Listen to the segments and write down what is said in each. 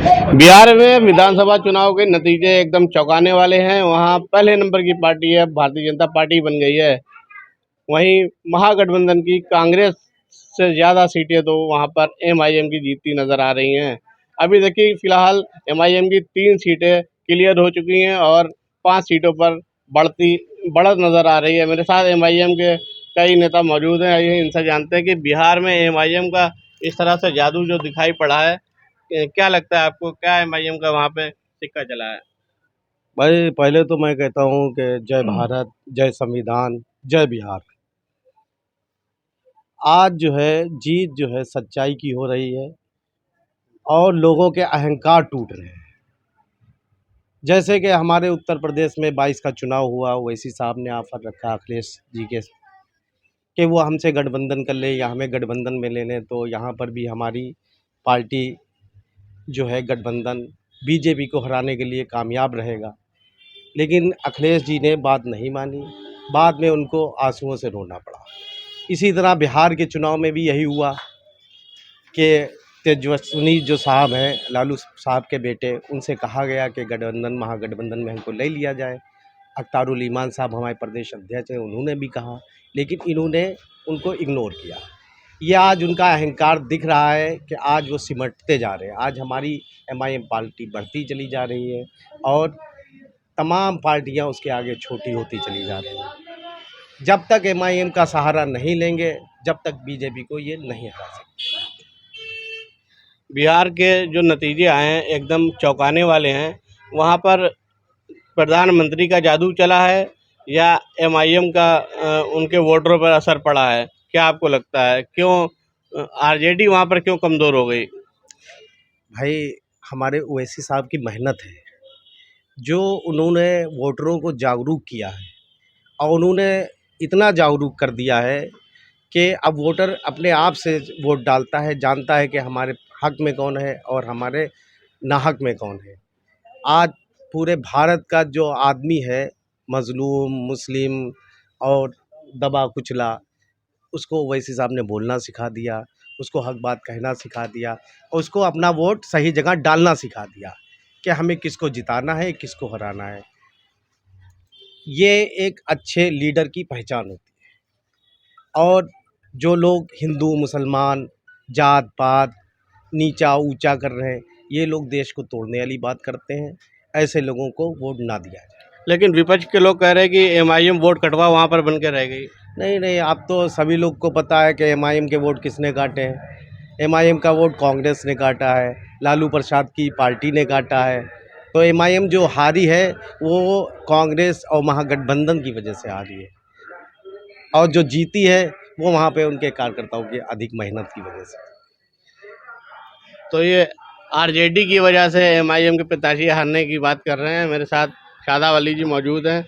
बिहार में विधानसभा चुनाव के नतीजे एकदम चौंकाने वाले हैं। वहाँ पहले नंबर की पार्टी है भारतीय जनता पार्टी बन गई है। वहीं महागठबंधन की कांग्रेस से ज़्यादा सीटें तो वहाँ पर एमआईएम की जीतती नजर आ रही हैं। अभी देखिए फिलहाल एमआईएम की 3 सीटें क्लियर हो चुकी हैं और 5 सीटों पर बढ़त नजर आ रही है। मेरे साथ एमआईएम के कई नेता मौजूद हैं। आइए इनसे जानते हैं कि बिहार में एमआईएम का इस तरह से जादू जो दिखाई पड़ा है, क्या लगता है आपको, क्या एमआईएम का वहाँ पे सिक्का चला है? भाई पहले तो मैं कहता हूँ कि जय भारत, जय संविधान, जय बिहार। आज जो है जीत जो है सच्चाई की हो रही है और लोगों के अहंकार टूट रहे हैं। जैसे कि हमारे उत्तर प्रदेश में 22 का चुनाव हुआ, ओवैसी साहब ने ऑफर रखा अखिलेश जी के कि वो हमसे गठबंधन कर ले या हमें गठबंधन में ले लें। तो यहाँ पर भी हमारी पार्टी जो है गठबंधन बीजेपी को हराने के लिए कामयाब रहेगा। लेकिन अखिलेश जी ने बात नहीं मानी, बाद में उनको आंसुओं से रोना पड़ा। इसी तरह बिहार के चुनाव में भी यही हुआ कि तेजस्वी जो साहब हैं, लालू साहब के बेटे, उनसे कहा गया कि गठबंधन महागठबंधन में हमको ले लिया जाए। अख्तारुल ईमान साहब हमारे प्रदेश अध्यक्ष हैं, उन्होंने भी कहा, लेकिन इन्होंने उनको इग्नोर किया। ये आज उनका अहंकार दिख रहा है कि आज वो सिमटते जा रहे हैं। आज हमारी एमआईएम पार्टी बढ़ती चली जा रही है और तमाम पार्टियां उसके आगे छोटी होती चली जा रही हैं। जब तक एमआईएम का सहारा नहीं लेंगे, जब तक बीजेपी को ये नहीं हरा सकते। बिहार के जो नतीजे आए हैं एकदम चौंकाने वाले हैं। वहाँ पर प्रधानमंत्री का जादू चला है या एमआईएम का उनके वोटरों पर असर पड़ा है? क्या आपको लगता है, क्यों आरजेडी वहाँ पर क्यों कमज़ोर हो गई? भाई हमारे ओवैसी साहब की मेहनत है, जो उन्होंने वोटरों को जागरूक किया है और उन्होंने इतना जागरूक कर दिया है कि अब वोटर अपने आप से वोट डालता है, जानता है कि हमारे हक में कौन है और हमारे नाहक में कौन है। आज पूरे भारत का जो आदमी है, मजलूम, मुस्लिम और दबा कुचला, उसको ओवैसी साहब ने बोलना सिखा दिया, उसको हक बात कहना सिखा दिया और उसको अपना वोट सही जगह डालना सिखा दिया कि हमें किसको जिताना है, किसको हराना है। ये एक अच्छे लीडर की पहचान होती है। और जो लोग हिंदू मुसलमान जात पात नीचा ऊंचा कर रहे हैं, ये लोग देश को तोड़ने वाली बात करते हैं। ऐसे लोगों को वोट ना दिया जाए। लेकिन विपक्ष के लोग कह रहे हैं कि एमआईएम वोट कटवा वहाँ पर बन के रह गई। नहीं नहीं, अब तो सभी लोग को पता है कि एमआईएम के वोट किसने काटे हैं। एमआईएम का वोट कांग्रेस ने काटा है, लालू प्रसाद की पार्टी ने काटा है। तो एमआईएम जो हारी है वो कांग्रेस और महागठबंधन की वजह से हारी है, और जो जीती है वो वहाँ पे उनके कार्यकर्ताओं की अधिक मेहनत की वजह से। तो ये आरजेडी की वजह से एमआईएम के प्रत्याशी हारने की बात कर रहे हैं। मेरे साथ शादाब अली जी मौजूद हैं।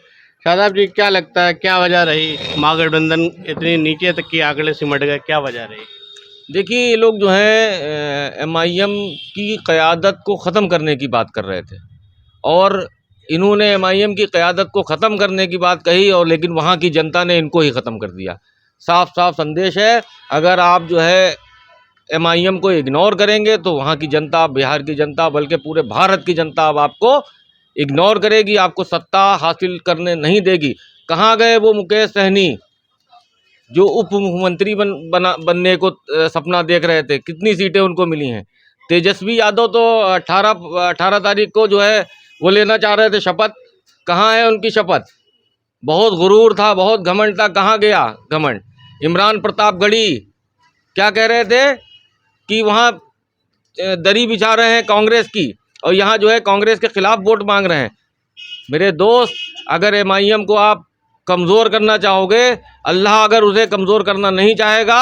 शादाब जी, क्या लगता है, क्या वजह रही महागठबंधन इतनी नीचे तक की आंकड़े सिमट गए, क्या वजह रही? देखिए, ये लोग जो है एमआईएम की क़यादत को ख़त्म करने की बात कर रहे थे और इन्होंने एमआईएम की क़यादत को ख़त्म करने की बात कही, और लेकिन वहाँ की जनता ने इनको ही ख़त्म कर दिया। साफ साफ संदेश है, अगर आप जो है एमआईएम को इग्नोर करेंगे तो वहाँ की जनता, बिहार की जनता, बल्कि पूरे भारत की जनता अब आपको इग्नोर करेगी, आपको सत्ता हासिल करने नहीं देगी। कहाँ गए वो मुकेश सहनी जो उप मुख्यमंत्री बनने को सपना देख रहे थे? कितनी सीटें उनको मिली हैं। तेजस्वी यादव तो 18 तारीख को जो है वो लेना चाह रहे थे शपथ। कहाँ है उनकी शपथ? बहुत गुरूर था, बहुत घमंड था, कहाँ गया घमंड? इमरान प्रतापगढ़ी क्या कह रहे थे कि वहाँ दरी बिछा रहे हैं कांग्रेस की, और यहाँ जो है कांग्रेस के खिलाफ वोट मांग रहे हैं। मेरे दोस्त, अगर एमआईएम को आप कमज़ोर करना चाहोगे, अल्लाह अगर उसे कमज़ोर करना नहीं चाहेगा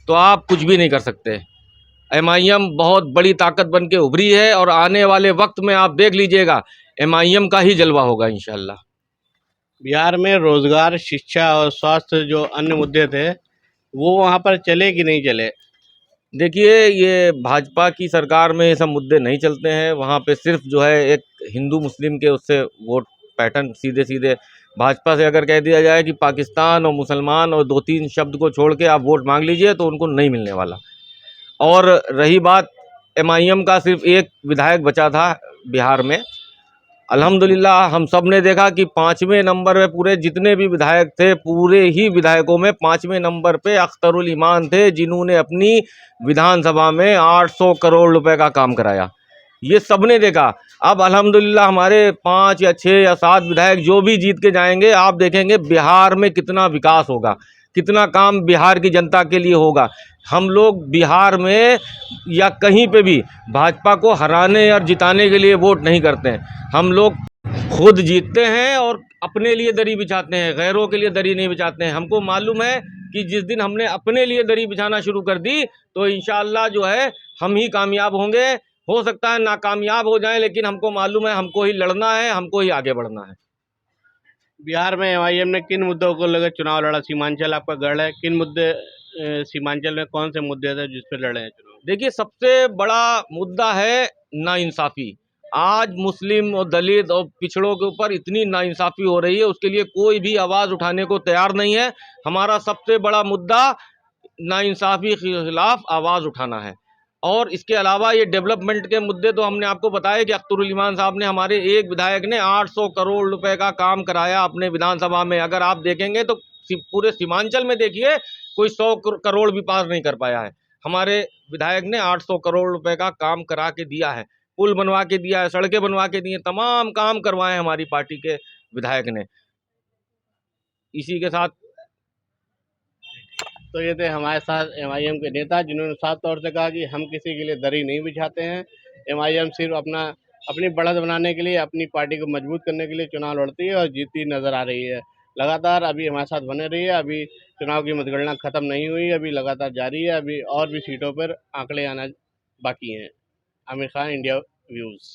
तो आप कुछ भी नहीं कर सकते। एमआईएम बहुत बड़ी ताकत बन के उभरी है और आने वाले वक्त में आप देख लीजिएगा एमआईएम का ही जलवा होगा इंशाल्लाह। बिहार में रोजगार, शिक्षा और स्वास्थ्य जो अन्य मुद्दे थे वो वहाँ पर चले कि नहीं चले? देखिए, ये भाजपा की सरकार में ये सब मुद्दे नहीं चलते हैं। वहाँ पे सिर्फ जो है एक हिंदू मुस्लिम के उससे वोट पैटर्न सीधे सीधे भाजपा से अगर कह दिया जाए कि पाकिस्तान और मुसलमान और 2-3 शब्द को छोड़ के आप वोट मांग लीजिए तो उनको नहीं मिलने वाला। और रही बात एमआईएम का सिर्फ एक विधायक बचा था बिहार में। अल्हम्दुलिल्लाह हम सब ने देखा कि 5वें नंबर पे पूरे जितने भी विधायक थे, पूरे ही विधायकों में 5वें नंबर पे अख्तरुल ईमान थे, जिन्होंने अपनी विधानसभा में 800 करोड़ रुपए का काम कराया। ये सब ने देखा। अब अल्हम्दुलिल्लाह हमारे 5 या 6 या 7 विधायक जो भी जीत के जाएंगे, आप देखेंगे बिहार में कितना विकास होगा, कितना काम बिहार की जनता के लिए होगा। हम लोग बिहार में या कहीं पे भी भाजपा को हराने और जिताने के लिए वोट नहीं करते हैं। हम लोग खुद जीतते हैं और अपने लिए दरी बिछाते हैं, गैरों के लिए दरी नहीं बिछाते हैं। हमको मालूम है कि जिस दिन हमने अपने लिए दरी बिछाना शुरू कर दी तो इंशाअल्लाह जो है हम ही कामयाब होंगे। हो सकता है नाकामयाब हो जाएं, लेकिन हमको मालूम है हमको ही लड़ना है, हमको ही आगे बढ़ना है। बिहार में एमआईएम ने किन मुद्दों को लेकर चुनाव लड़ा? सीमांचल आपका गढ़ है, किन मुद्दे सीमांचल में कौन से मुद्दे थे जिस पे लड़े हैं चुनाव? देखिए, सबसे बड़ा मुद्दा है नाइंसाफ़ी। आज मुस्लिम और दलित और पिछड़ों के ऊपर इतनी नाइंसाफ़ी हो रही है, उसके लिए कोई भी आवाज़ उठाने को तैयार नहीं है। हमारा सबसे बड़ा मुद्दा नाइंसाफ़ी के खिलाफ आवाज़ उठाना है। और इसके अलावा ये डेवलपमेंट के मुद्दे तो हमने आपको बताया कि अख्तरुल ईमान साहब ने, हमारे एक विधायक ने 800 करोड़ रुपए का काम कराया अपने विधानसभा में। अगर आप देखेंगे तो पूरे सीमांचल में देखिए, कोई 100 करोड़ भी पास नहीं कर पाया है। हमारे विधायक ने 800 करोड़ रुपए का काम करा के दिया है, पुल बनवा के दिया है, सड़कें बनवा के दी हैं, तमाम काम करवाए हैं हमारी पार्टी के विधायक ने। इसी के साथ तो ये थे हमारे साथ एमआईएम के नेता, जिन्होंने साफ तौर से कहा कि हम किसी के लिए दरी नहीं बिछाते हैं। एमआईएम सिर्फ अपनी बढ़त बनाने के लिए, अपनी पार्टी को मजबूत करने के लिए चुनाव लड़ती है और जीतती नजर आ रही है। लगातार अभी हमारे साथ बने रही है। अभी चुनाव की मतगणना खत्म नहीं हुई, अभी लगातार जारी है। अभी और भी सीटों पर आंकड़े आना बाकी हैं। Aamir Khan, India views.